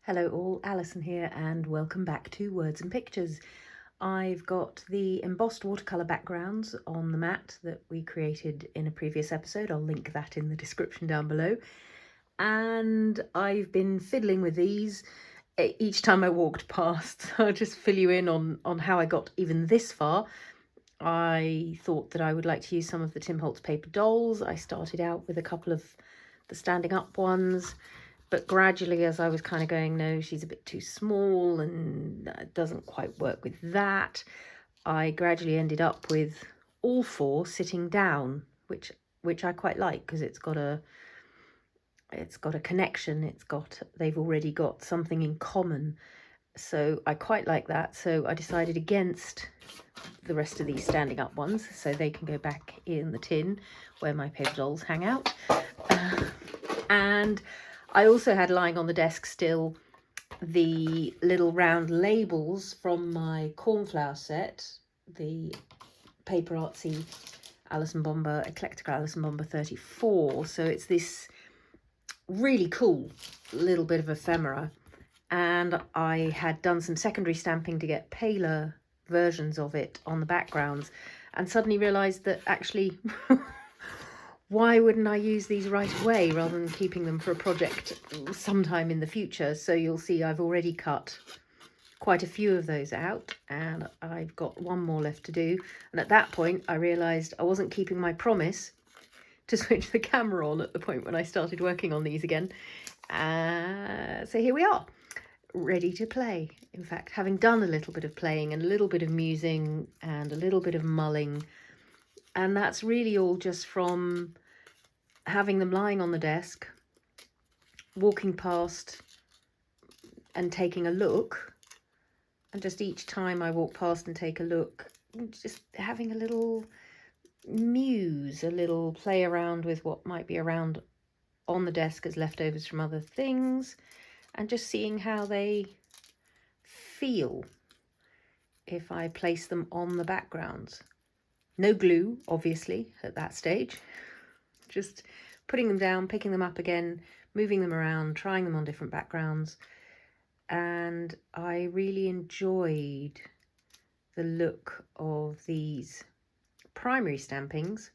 Hello all, Alison here and welcome back to Words and Pictures. I've got the embossed watercolour backgrounds on the mat that we created in a previous episode. I'll link that in the description down below. And I've been fiddling with these each time I walked past. I'll just fill you in on how I got even this far. I thought that I would like to use some of the Tim Holtz paper dolls. I started out with a couple of the standing up ones. But gradually, as I was kind of going, no, she's a bit too small and it doesn't quite work with that, I gradually ended up with all four sitting down, which I quite like because it's got a connection. They've already got something in common. So I quite like that. So I decided against the rest of these standing up ones so they can go back in the tin where my paper dolls hang out. And I also had lying on the desk still the little round labels from my Cornflower set, the PaperArtsy Eclectic Alison Bomber 34. So it's this really cool little bit of ephemera. And I had done some secondary stamping to get paler versions of it on the backgrounds and suddenly realised that actually why wouldn't I use these right away rather than keeping them for a project sometime in the future? So you'll see I've already cut quite a few of those out and I've got one more left to do. And at that point, I realised I wasn't keeping my promise to switch the camera on at the point when I started working on these again. So here we are, ready to play. In fact, having done a little bit of playing and a little bit of musing and a little bit of mulling, and that's really all just from having them lying on the desk, walking past and taking a look. And just each time I walk past and take a look, just having a little muse, a little play around with what might be around on the desk as leftovers from other things, and just seeing how they feel if I place them on the backgrounds. No glue, obviously, at that stage. Just putting them down, picking them up again, moving them around, trying them on different backgrounds. And I really enjoyed the look of these primary stampings,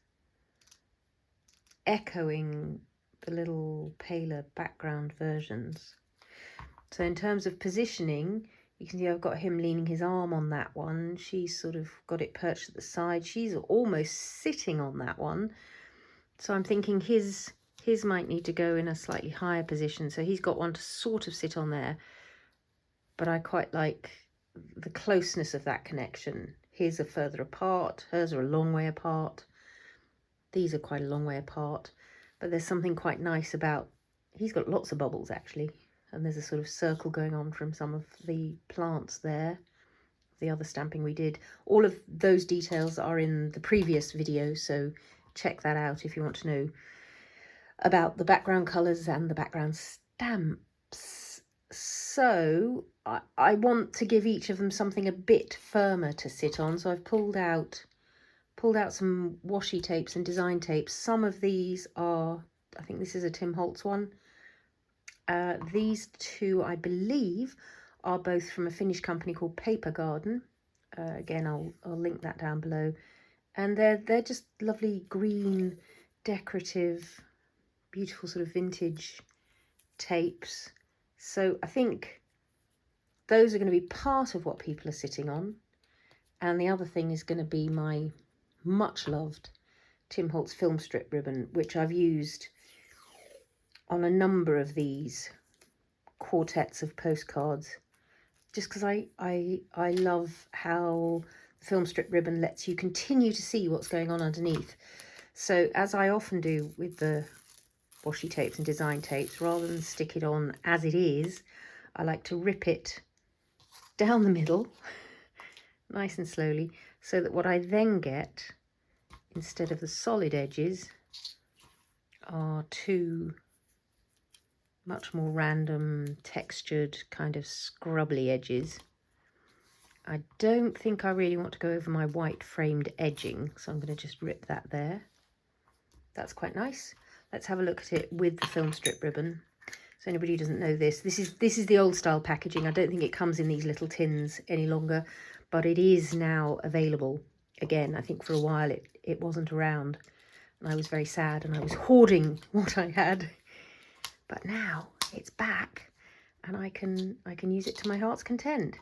echoing the little paler background versions. So in terms of positioning, you can see I've got him leaning his arm on that one. She's sort of got it perched at the side. She's almost sitting on that one. So I'm thinking his might need to go in a slightly higher position. So he's got one to sort of sit on there. But I quite like the closeness of that connection. His are further apart. Hers are a long way apart. These are quite a long way apart. But there's something quite nice about... He's got lots of bubbles, actually. And there's a sort of circle going on from some of the plants there, the other stamping we did. All of those details are in the previous video, so check that out if you want to know about the background colours and the background stamps. So I want to give each of them something a bit firmer to sit on, so I've pulled out some washi tapes and design tapes. Some of these are, I think this is a Tim Holtz one. These two, I believe, are both from a Finnish company called Paper Garden. Again, I'll link that down below. And they're just lovely green, decorative, beautiful sort of vintage tapes. So I think those are going to be part of what people are sitting on. And the other thing is going to be my much loved Tim Holtz film strip ribbon, which I've used on a number of these quartets of postcards, just because I love how the film strip ribbon lets you continue to see what's going on underneath. So as I often do with the washi tapes and design tapes, rather than stick it on as it is, I like to rip it down the middle nice and slowly, so that what I then get, instead of the solid edges, are two much more random, textured, kind of scrubbly edges. I don't think I really want to go over my white framed edging, so I'm going to just rip that there. That's quite nice. Let's have a look at it with the film strip ribbon. So anybody who doesn't know this, this is the old style packaging. I don't think it comes in these little tins any longer, but it is now available again. I think for a while it wasn't around, and I was very sad, and I was hoarding what I had. But now it's back, and I can use it to my heart's content.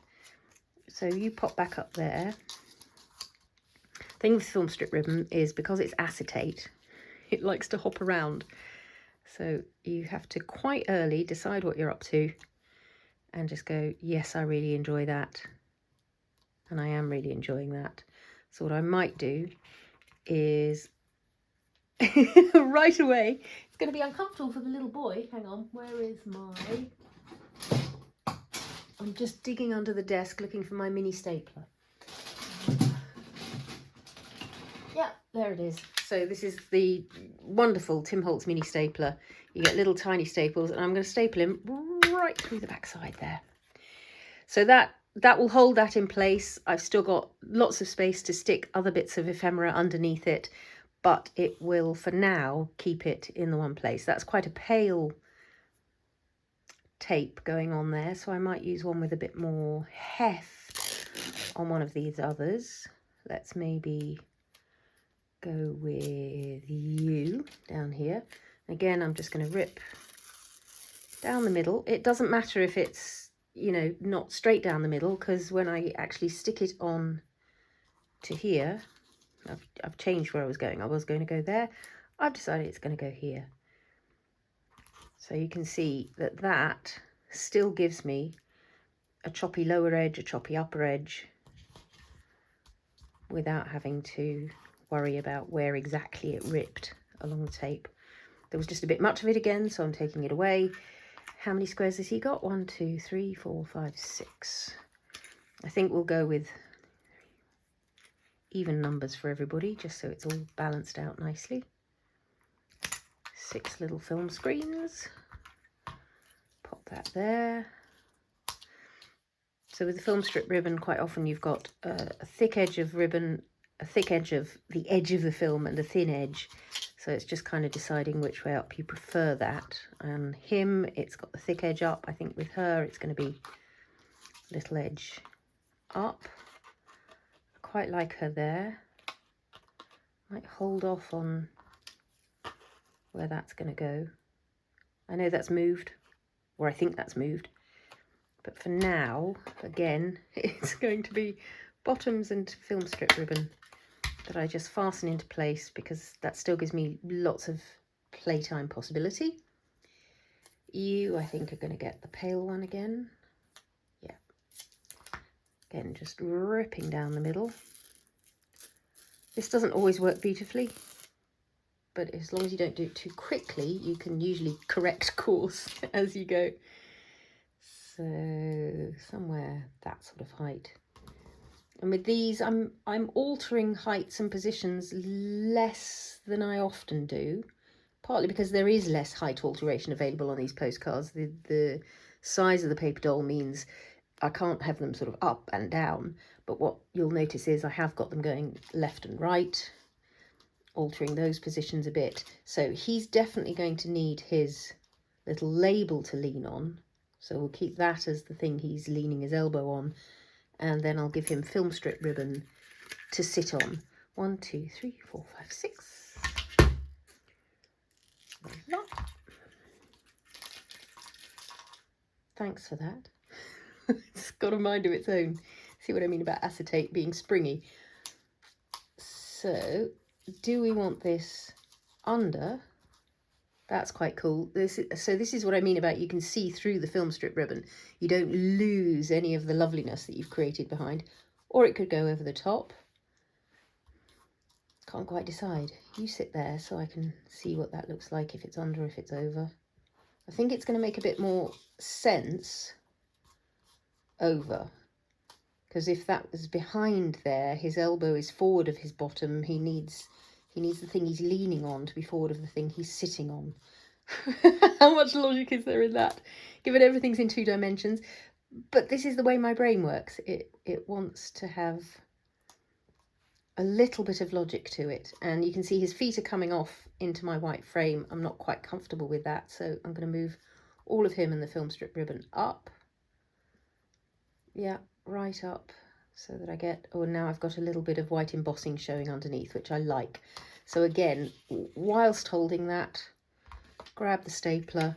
So you pop back up there. Thing with film strip ribbon is because it's acetate, it likes to hop around. So you have to quite early decide what you're up to and just go, yes, I really enjoy that. And I am really enjoying that. So what I might do is right away, it's going to be uncomfortable for the little boy. Hang on, where is my... I'm just digging under the desk looking for my mini stapler. Yeah, there it is. So this is the wonderful Tim Holtz mini stapler. You get little tiny staples, and I'm going to staple him right through the backside there. So that will hold that in place. I've still got lots of space to stick other bits of ephemera underneath it, but it will, for now, keep it in the one place. That's quite a pale tape going on there, so I might use one with a bit more heft on one of these others. Let's maybe go with you down here. Again, I'm just going to rip down the middle. It doesn't matter if it's, you know, not straight down the middle, because when I actually stick it on to here, I've changed where I was going. I was going to go there. I've decided it's going to go here. So you can see that that still gives me a choppy lower edge, a choppy upper edge, without having to worry about where exactly it ripped along the tape. There was just a bit much of it again, so I'm taking it away. How many squares has he got? 1, 2, 3, 4, 5, 6. I think we'll go with even numbers for everybody, just so it's all balanced out nicely. 6 little film screens. Pop that there. So with the film strip ribbon, quite often you've got a thick edge of ribbon, a thick edge of the edge of the film, and a thin edge. So it's just kind of deciding which way up you prefer that. And him, it's got the thick edge up. I think with her, it's going to be little edge up. I quite like her there. Might hold off on where that's going to go. I know that's moved, or I think that's moved. But for now, again, it's going to be bottoms and film strip ribbon that I just fasten into place, because that still gives me lots of playtime possibility. You, I think, are going to get the pale one again. Yeah. Again, just ripping down the middle. This doesn't always work beautifully, but as long as you don't do it too quickly, you can usually correct course as you go. So somewhere that sort of height. And with these, I'm altering heights and positions less than I often do, partly because there is less height alteration available on these postcards. The size of the paper doll means I can't have them sort of up and down, but what you'll notice is I have got them going left and right, altering those positions a bit. So he's definitely going to need his little label to lean on. So we'll keep that as the thing he's leaning his elbow on. And then I'll give him film strip ribbon to sit on. 1, 2, 3, 4, 5, 6. Thanks for that. It's got a mind of its own. See what I mean about acetate being springy. So, do we want this under? That's quite cool. This is what I mean about you can see through the film strip ribbon. You don't lose any of the loveliness that you've created behind. Or it could go over the top. Can't quite decide. You sit there so I can see what that looks like, if it's under, if it's over. I think it's going to make a bit more sense over. Because if that was behind there, his elbow is forward of his bottom. He needs the thing he's leaning on to be forward of the thing he's sitting on. How much logic is there in that? Given everything's in 2 dimensions. But this is the way my brain works. It wants to have a little bit of logic to it. And you can see his feet are coming off into my white frame. I'm not quite comfortable with that, so I'm going to move all of him and the film strip ribbon up. Yeah, right up, so that I get, oh, now I've got a little bit of white embossing showing underneath, which I like. So again, whilst holding that, grab the stapler,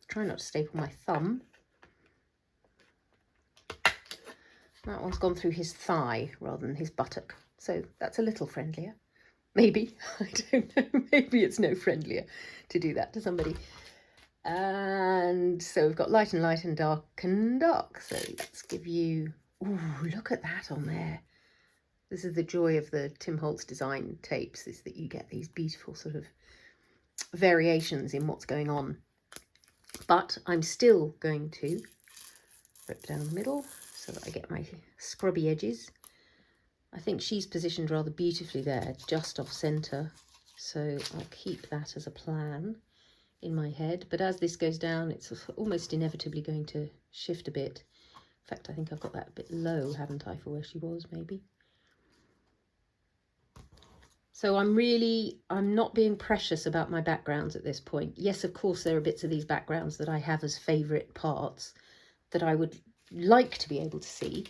try not to staple my thumb. That one's gone through his thigh rather than his buttock, so that's a little friendlier. Maybe, I don't know, maybe it's no friendlier to do that to somebody. And so we've got light and light and dark and dark. So let's give you, ooh, look at that on there. This is the joy of the Tim Holtz design tapes, is that you get these beautiful sort of variations in what's going on. But I'm still going to rip down the middle so that I get my scrubby edges. I think she's positioned rather beautifully there, just off centre. So I'll keep that as a plan in my head. But as this goes down, it's almost inevitably going to shift a bit. In fact, I think I've got that a bit low, haven't I, for where she was, maybe. So I'm not being precious about my backgrounds at this point. Yes, of course, there are bits of these backgrounds that I have as favourite parts that I would like to be able to see.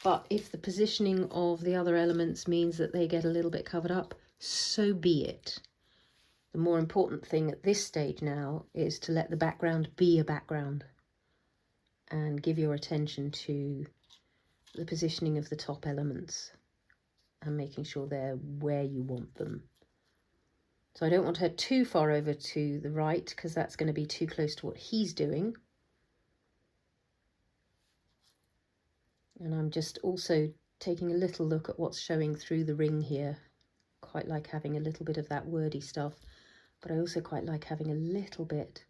But if the positioning of the other elements means that they get a little bit covered up, so be it. The more important thing at this stage now is to let the background be a background and give your attention to the positioning of the top elements and making sure they're where you want them. So I don't want her too far over to the right because that's going to be too close to what he's doing. And I'm just also taking a little look at what's showing through the ring here. Quite like having a little bit of that wordy stuff, but I also quite like having a little bit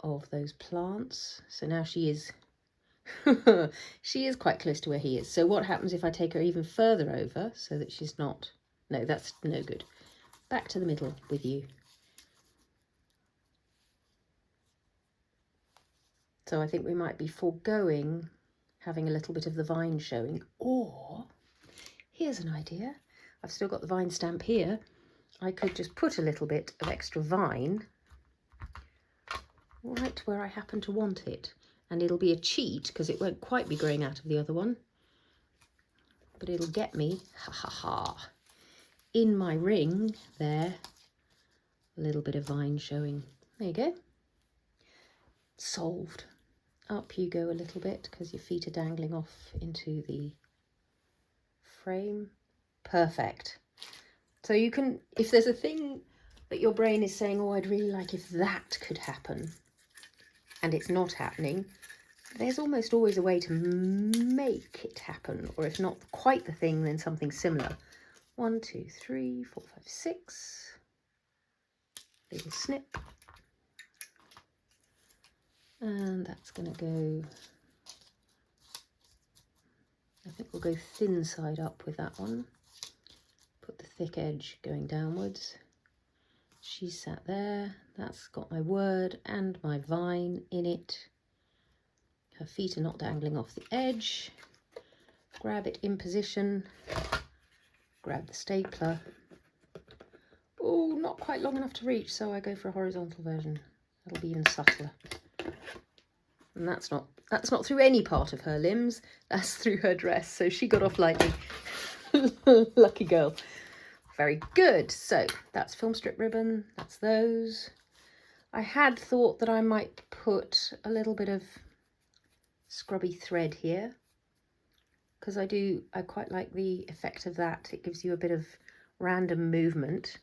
of those plants. So now she is she is quite close to where he is. So what happens if I take her even further over so that she's not, no, that's no good. Back to the middle with you. So I think we might be foregoing having a little bit of the vine showing, or here's an idea. I've still got the vine stamp here. I could just put a little bit of extra vine right where I happen to want it. And it'll be a cheat because it won't quite be growing out of the other one. But it'll get me, ha ha ha, in my ring there, a little bit of vine showing. There you go. Solved. Up you go a little bit because your feet are dangling off into the frame. Perfect. So you can, if there's a thing that your brain is saying, oh, I'd really like if that could happen, and it's not happening, there's almost always a way to make it happen, or if not quite the thing, then something similar. 1, 2, 3, 4, 5, 6. Little snip. And that's going to go, I think we'll go thin side up with that one. Put the thick edge going downwards. She sat there. That's got my word and my vine in it. Her feet are not dangling off the edge. Grab it in position. Grab the stapler. Oh, not quite long enough to reach, so I go for a horizontal version. That'll be even subtler. And that's not through any part of her limbs. That's through her dress. So she got off lightly. Lucky girl. Very good. So that's film strip ribbon. That's those. I had thought that I might put a little bit of scrubby thread here because I quite like the effect of that. It gives you a bit of random movement,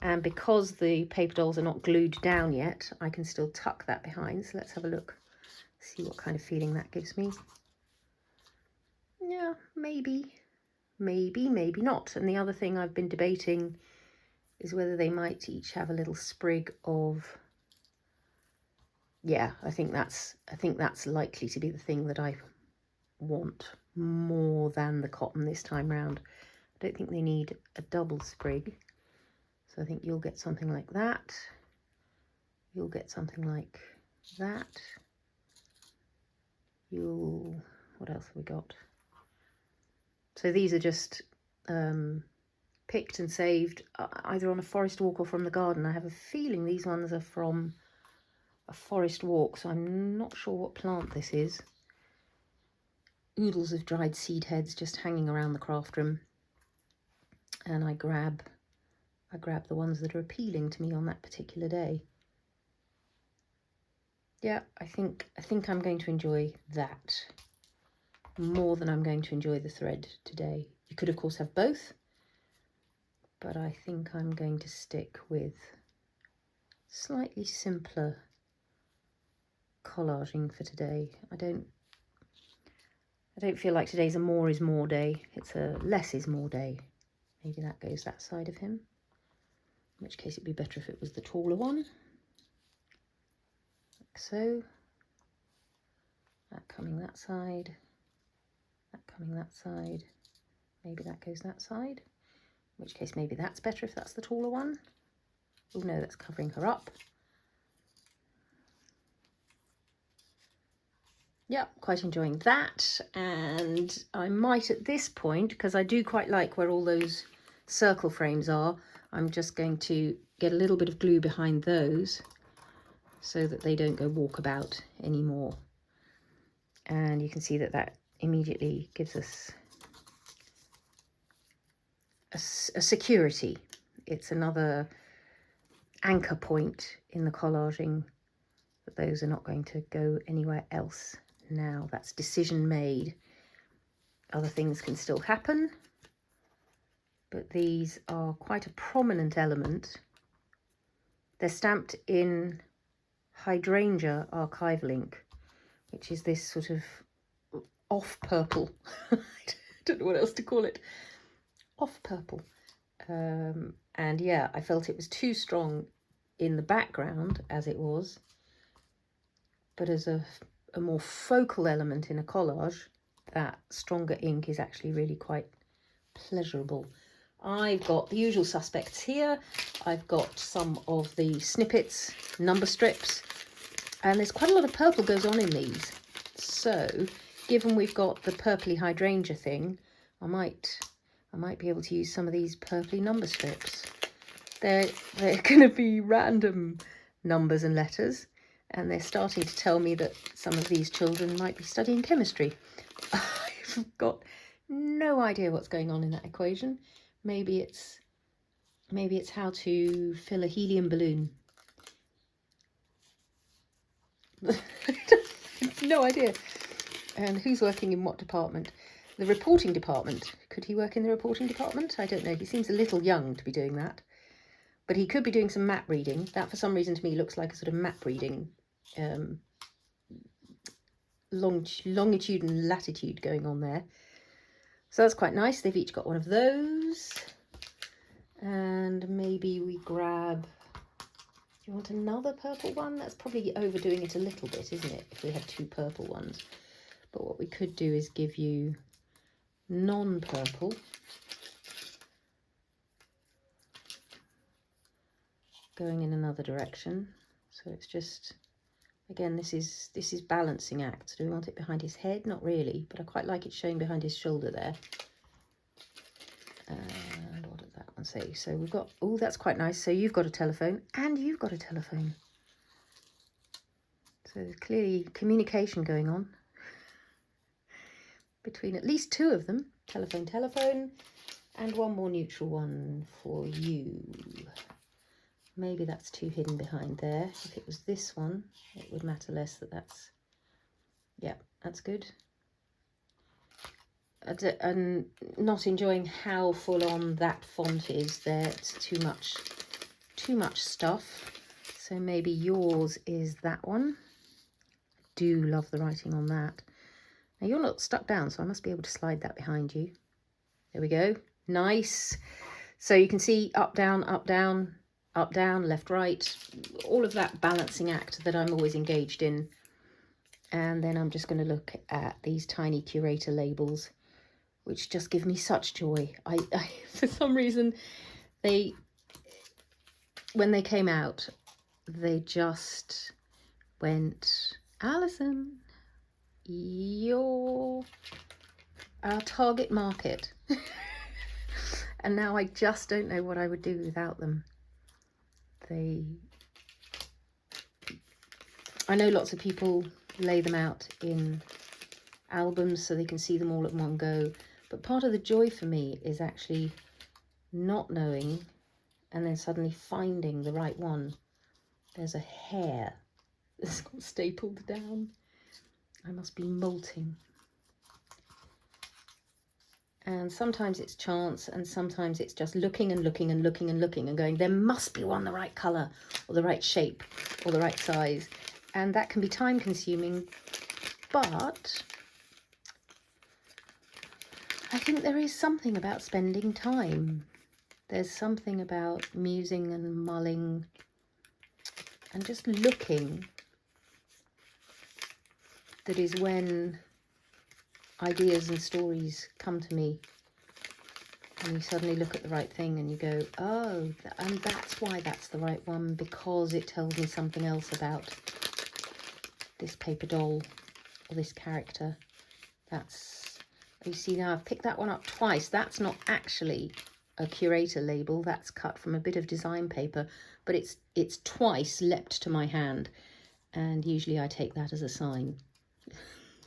and because the paper dolls are not glued down yet, I can still tuck that behind. So let's have a look, see what kind of feeling that gives me. Yeah, maybe not. And the other thing I've been debating is whether they might each have a little sprig of, yeah, I think that's likely to be the thing that I want more than the cotton this time round. I don't think they need a double sprig. So I think you'll get something like that. You'll get something like that. What else have we got? So these are just picked and saved either on a forest walk or from the garden. I have a feeling these ones are from a forest walk, so I'm not sure what plant this is. Oodles of dried seed heads just hanging around the craft room, and I grab the ones that are appealing to me on that particular day. Yeah, I think I'm going to enjoy that more than I'm going to enjoy the thread today. You could of course have both, but I think I'm going to stick with slightly simpler collaging for today. I don't feel like today's a more is more day. It's a less is more day. Maybe that goes that side of him, in which case it'd be better if it was the taller one. Like so. That coming that side, that coming that side. Maybe that goes that side, in which case maybe that's better if that's the taller one. Oh no, that's covering her up. Yeah, quite enjoying that. And I might at this point, because I do quite like where all those circle frames are, I'm just going to get a little bit of glue behind those so that they don't go walkabout anymore. And you can see that that immediately gives us a security. It's another anchor point in the collaging that those are not going to go anywhere else now. That's decision made. Other things can still happen, but these are quite a prominent element. They're stamped in Hydrangea Archival ink, which is this sort of off purple. I don't know what else to call it. Off purple. And yeah, I felt it was too strong in the background as it was, but as a more focal element in a collage, that stronger ink is actually really quite pleasurable. I've got the usual suspects here. I've got some of the snippets, number strips, and there's quite a lot of purple goes on in these. So given we've got the purpley hydrangea thing, I might be able to use some of these purpley number strips. They're going to be random numbers and letters, and they're starting to tell me that some of these children might be studying chemistry. I've got no idea what's going on in that equation. Maybe it's how to fill a helium balloon. No idea. And who's working in what department? The reporting department. Could he work in the reporting department? I don't know. He seems a little young to be doing that. But he could be doing some map reading. That, for some reason, to me, looks like a sort of map reading, longitude and latitude going on there. So that's quite nice. They've each got one of those. And maybe we grab... Do you want another purple one? That's probably overdoing it a little bit, isn't it, if we had two purple ones? But what we could do is give you non-purple. Going in another direction. So it's just, again, this is balancing act. Do we want it behind his head? Not really, but I quite like it showing behind his shoulder there. And what did that one say? So we've got, oh, that's quite nice. So you've got a telephone and you've got a telephone. So there's clearly communication going on between at least two of them. Telephone, telephone, and one more neutral one for you. Maybe that's too hidden behind there. If it was this one, it would matter less that that's, yeah, that's good. And not enjoying how full on that font is there. It's too much stuff. So maybe yours is that one. Do love the writing on that. Now you're not stuck down, so I must be able to slide that behind you. There we go. Nice. So you can see up, down, up, down, up, down, left, right, all of that balancing act that I'm always engaged in. And then I'm just going to look at these tiny curator labels, which just give me such joy. I for some reason, when they came out, they just went, Alison, you're our target market. And now I just don't know what I would do without them. I know lots of people lay them out in albums so they can see them all at one go, but part of the joy for me is actually not knowing and then suddenly finding the right one. There's a hair that's got stapled down. I must be molting. And sometimes it's chance, and sometimes it's just looking and looking and looking and looking and going, there must be one the right colour or the right shape or the right size. And that can be time consuming, but I think there is something about spending time. There's something about musing and mulling and just looking that is when ideas and stories come to me, and you suddenly look at the right thing and you go, oh, and that's why that's the right one, because it tells me something else about this paper doll or this character. That's, you see now I've picked that one up twice. That's not actually a curator label, that's cut from a bit of design paper, but it's twice leapt to my hand, and usually I take that as a sign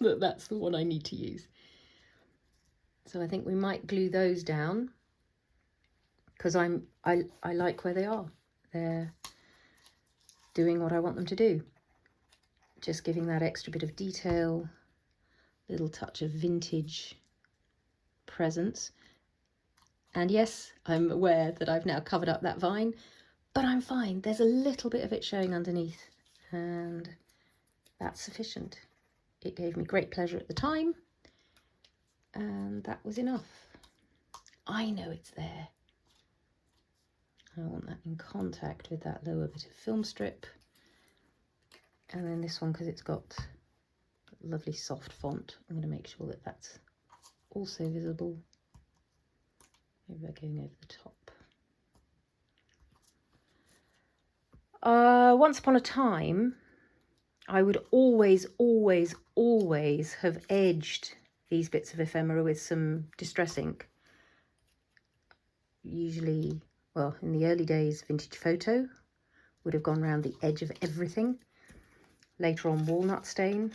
that that's the one I need to use. So I think we might glue those down, because I like where they are. They're doing what I want them to do. Just giving that extra bit of detail, little touch of vintage presence. And yes, I'm aware that I've now covered up that vine, but I'm fine. There's a little bit of it showing underneath, and that's sufficient. It gave me great pleasure at the time, and that was enough. I know it's there. I want that in contact with that lower bit of film strip. And then this one, because it's got lovely soft font, I'm going to make sure that that's also visible. Maybe by going over the top. Once upon a time, I would always have edged these bits of ephemera with some distress ink. Usually, well, in the early days, vintage photo would have gone around the edge of everything. Later on, walnut stain,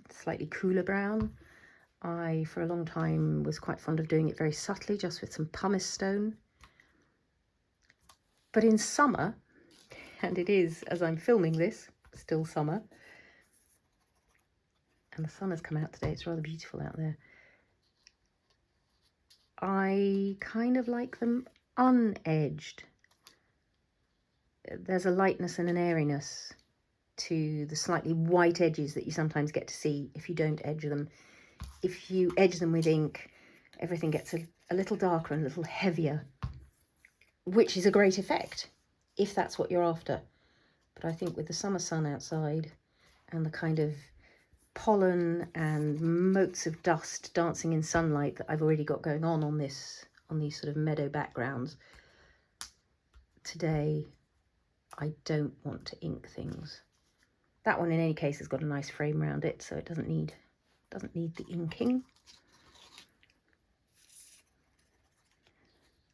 slightly cooler brown. I, for a long time, was quite fond of doing it very subtly, just with some pumice stone. But in summer, and it is, as I'm filming this, still summer, and the sun has come out today, it's rather beautiful out there, I kind of like them unedged. There's a lightness and an airiness to the slightly white edges that you sometimes get to see if you don't edge them. If you edge them with ink, everything gets a little darker and a little heavier, which is a great effect if that's what you're after. But I think with the summer sun outside and the kind of pollen and motes of dust dancing in sunlight that I've already got going on these sort of meadow backgrounds, today I don't want to ink things. That one in any case has got a nice frame around it, so it doesn't need the inking.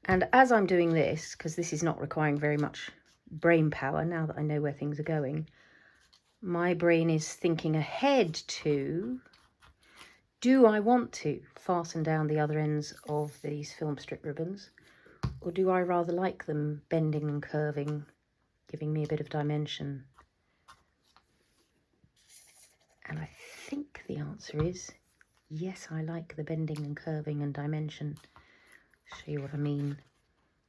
And as I'm doing this, because this is not requiring very much brain power now that I know where things are going, my brain is thinking ahead to, do I want to fasten down the other ends of these film strip ribbons, or do I rather like them bending and curving, giving me a bit of dimension? And I think the answer is yes, I like the bending and curving and dimension. Show you what I mean.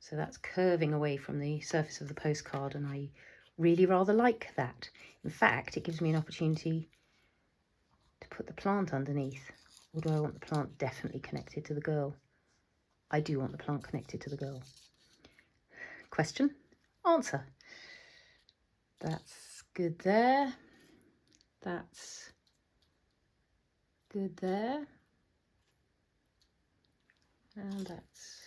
So that's curving away from the surface of the postcard, and I really rather like that. In fact, it gives me an opportunity to put the plant underneath. Or do I want the plant definitely connected to the girl? I do want the plant connected to the girl. Question, answer. That's good there. That's good there. And that's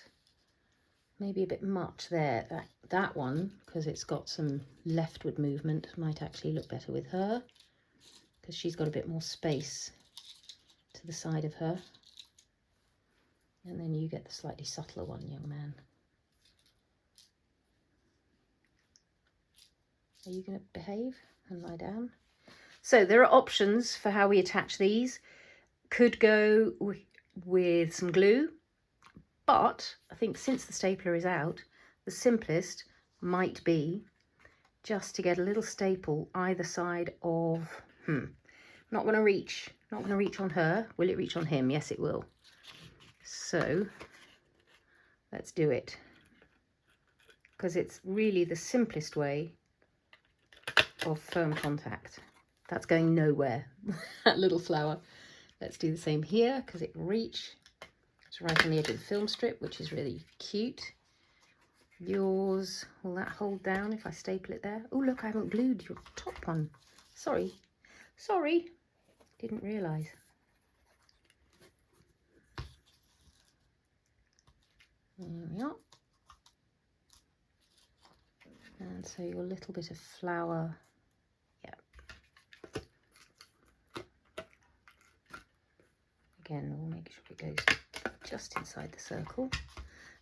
maybe a bit much there. That one, because it's got some leftward movement, might actually look better with her, because she's got a bit more space to the side of her. And then you get the slightly subtler one, young man. Are you going to behave and lie down? So there are options for how we attach these. Could go with some glue, but I think since the stapler is out, the simplest might be just to get a little staple either side of, not going to reach on her. Will it reach on him? Yes, it will. So let's do it, because it's really the simplest way of firm contact. That's going nowhere, that little flower. Let's do the same here, because it will reach. It's right on the edge of the film strip, which is really cute. Yours, will that hold down if I staple it there? Oh, look, I haven't glued your top one. Sorry, didn't realise. There we are. And so your little bit of flower, yeah. Again, we'll make sure it goes just inside the circle.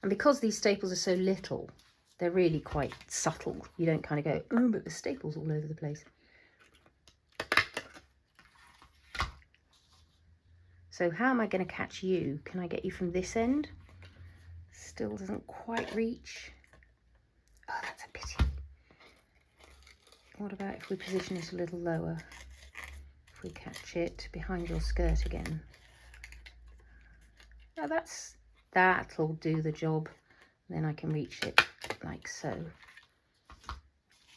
And because these staples are so little, they're really quite subtle. You don't kind of go, oh, but the staples all over the place. So how am I going to catch you? Can I get you from this end? Still doesn't quite reach. Oh, that's a pity. What about if we position it a little lower? If we catch it behind your skirt again. Now that'll do the job. Then I can reach it like so.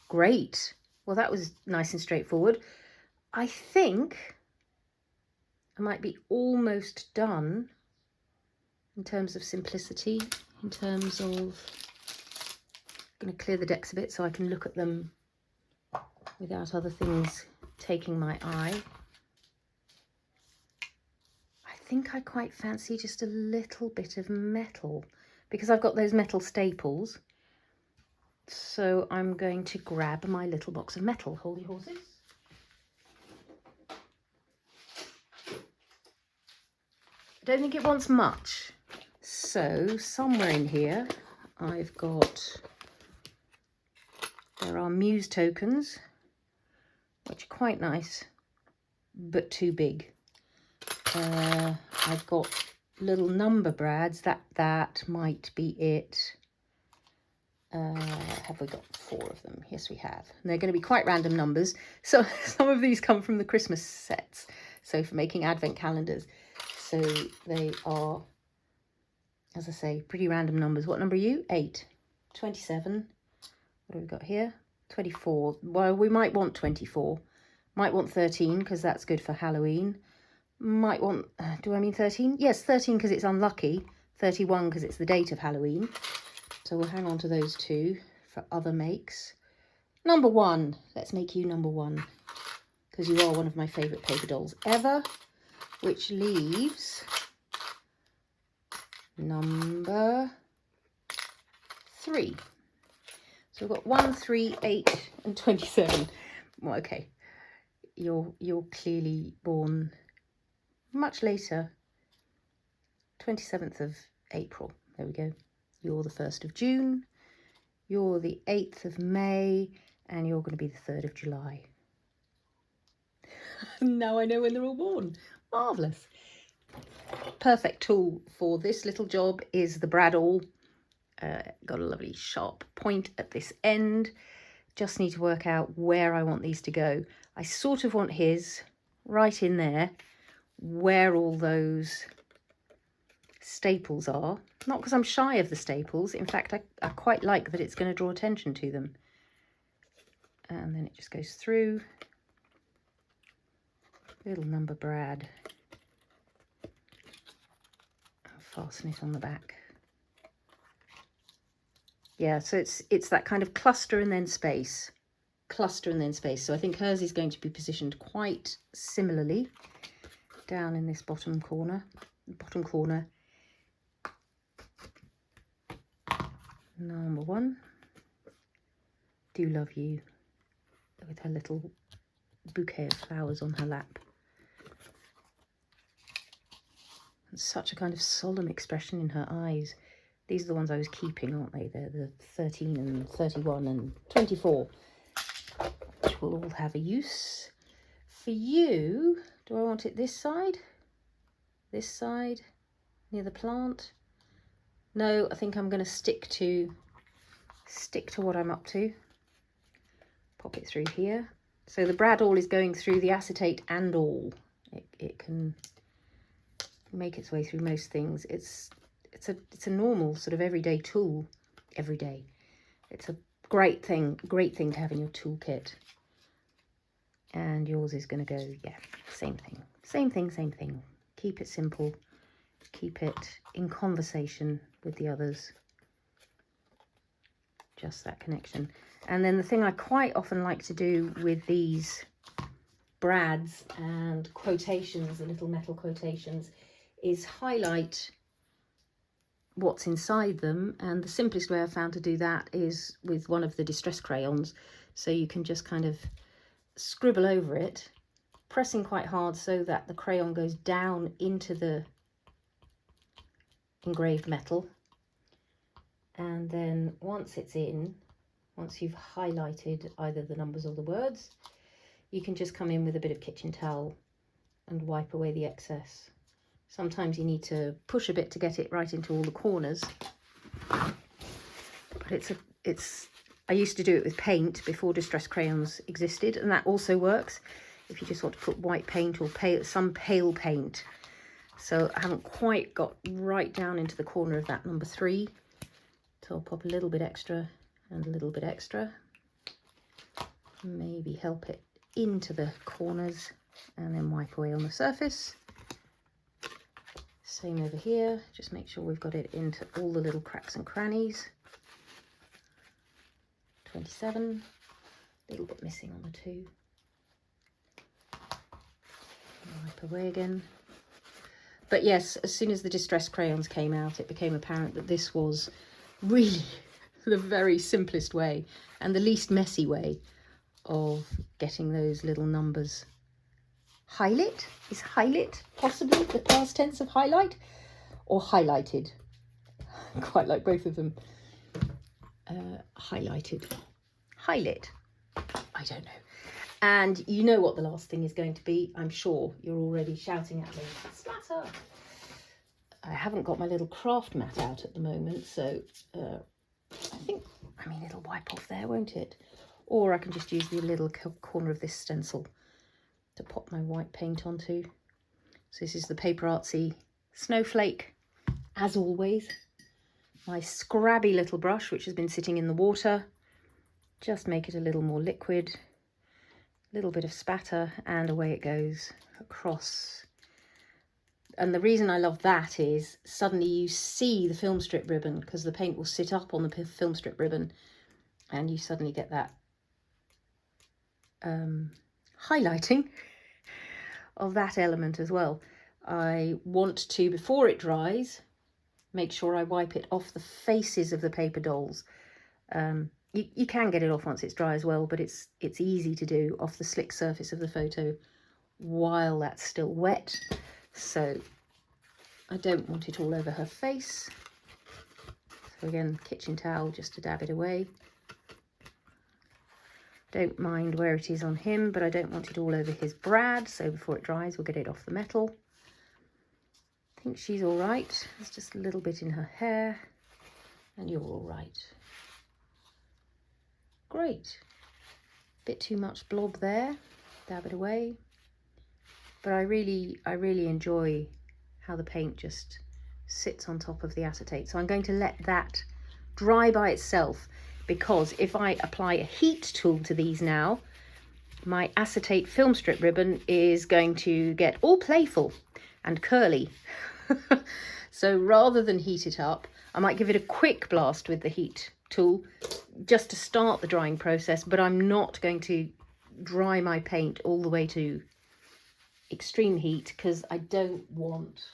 Great. Well, that was nice and straightforward. I think I might be almost done in terms of simplicity, in terms of, I'm going to clear the decks a bit so I can look at them without other things taking my eye. I think I quite fancy just a little bit of metal, because I've got those metal staples. So I'm going to grab my little box of metal. Hold your horses. I don't think it wants much. So somewhere in here I've got, there are Muse tokens, which are quite nice, but too big. I've got little number brads, that might be it. Have we got 4 of them? Yes, we have. And they're going to be quite random numbers. So some of these come from the Christmas sets, so for making advent calendars. So they are, as I say, pretty random numbers. What number are you? 8. 27. What have we got here? 24. Well, we might want 24. Might want 13, because that's good for Halloween. Might want, do I mean 13? Yes, 13 because it's unlucky. 31 because it's the date of Halloween. So we'll hang on to those 2 for other makes. Number 1. Let's make you number 1, because you are one of my favourite paper dolls ever. Which leaves number 3. So we've got 1, 3, 8 and 27. Well, okay. You're clearly born much later. 27th of April. There we go. You're the 1st of June. You're the 8th of May. And you're going to be the 3rd of July. Now I know when they're all born. Marvellous. Perfect tool for this little job is the brad awl. Got a lovely sharp point at this end. Just need to work out where I want these to go. I sort of want his right in there, where all those staples are. Not because I'm shy of the staples. In fact, I quite like that it's going to draw attention to them. And then it just goes through. Little number brad. Fasten it on the back. Yeah, so it's that kind of cluster and then space. Cluster and then space. So I think hers is going to be positioned quite similarly down in this bottom corner. Number 1. Do love you. With her little bouquet of flowers on her lap. And such a kind of solemn expression in her eyes. These are the ones I was keeping, aren't they? They're the 13 and 31 and 24, which will all have a use. For you, do I want it this side, near the plant? No, I think I'm going to stick to what I'm up to. Pop it through here. So the brad awl is going through the acetate and all. It can make its way through most things. It's a normal sort of everyday tool. Every day. It's a great thing to have in your toolkit. And yours is going to go, yeah, same thing. Keep it simple. Keep it in conversation with the others. Just that connection. And then the thing I quite often like to do with these brads and quotations, the little metal quotations, is highlight what's inside them. And the simplest way I've found to do that is with one of the distress crayons. So you can just kind of scribble over it, pressing quite hard so that the crayon goes down into the engraved metal. And then once it's in, once you've highlighted either the numbers or the words, you can just come in with a bit of kitchen towel and wipe away the excess. Sometimes you need to push a bit to get it right into all the corners. But I used to do it with paint before distress crayons existed, and that also works if you just want to put white paint or some pale paint. So I haven't quite got right down into the corner of that number 3. So I'll pop a little bit extra and a little bit extra. Maybe help it into the corners and then wipe away on the surface. Same over here, just make sure we've got it into all the little cracks and crannies. 27, a little bit missing on the 2. Wipe away again. But yes, as soon as the distress crayons came out, it became apparent that this was really the very simplest way and the least messy way of getting those little numbers. Highlight? Is highlight possibly the past tense of highlight? Or highlighted? Quite like both of them. Highlighted. Highlight. I don't know. And you know what the last thing is going to be. I'm sure you're already shouting at me. Splatter! I haven't got my little craft mat out at the moment, so I mean, it'll wipe off there, won't it? Or I can just use the little corner of this stencil to pop my white paint onto. So this is the PaperArtsy Snowflake, as always. My scrabby little brush, which has been sitting in the water. Just make it a little more liquid. A little bit of spatter, and away it goes across. And the reason I love that is suddenly you see the film strip ribbon, because the paint will sit up on the film strip ribbon, and you suddenly get that highlighting of that element as well. I want to, before it dries, make sure I wipe it off the faces of the paper dolls. You can get it off once it's dry as well, but it's easy to do off the slick surface of the photo while that's still wet. So I don't want it all over her face. So again, kitchen towel just to dab it away. Don't mind where it is on him, but I don't want it all over his brad. So before it dries, we'll get it off the metal. I think she's all right. There's just a little bit in her hair, and you're all right. Great. Bit too much blob there. Dab it away. But I really enjoy how the paint just sits on top of the acetate. So I'm going to let that dry by itself, because if I apply a heat tool to these now, my acetate film strip ribbon is going to get all playful and curly. So rather than heat it up, I might give it a quick blast with the heat tool just to start the drying process, but I'm not going to dry my paint all the way to extreme heat, because I don't want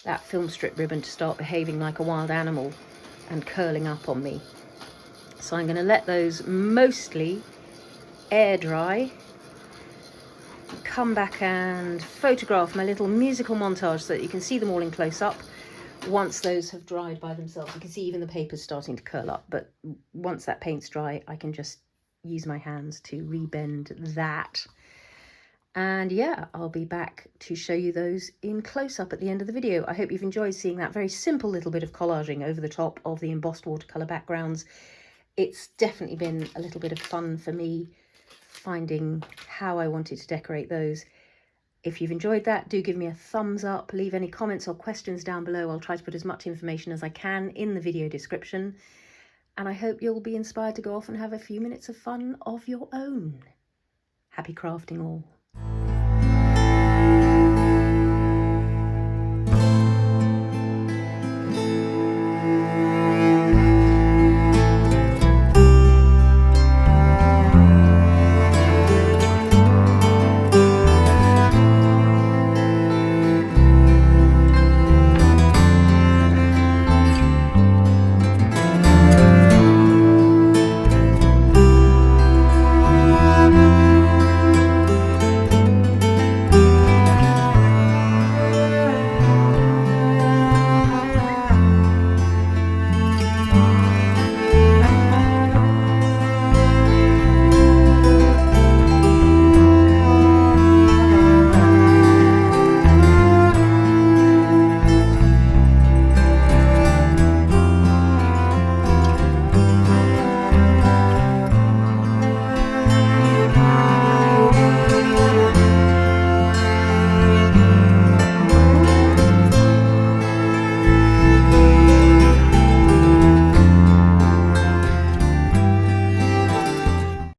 that film strip ribbon to start behaving like a wild animal and curling up on me. So I'm going to let those mostly air dry, come back and photograph my little musical montage so that you can see them all in close up. Once those have dried by themselves, you can see even the paper's starting to curl up, but once that paint's dry, I can just use my hands to rebend that. And yeah, I'll be back to show you those in close-up at the end of the video. I hope you've enjoyed seeing that very simple little bit of collaging over the top of the embossed watercolour backgrounds. It's definitely been a little bit of fun for me finding how I wanted to decorate those. If you've enjoyed that, do give me a thumbs up, leave any comments or questions down below. I'll try to put as much information as I can in the video description. And I hope you'll be inspired to go off and have a few minutes of fun of your own. Happy crafting all.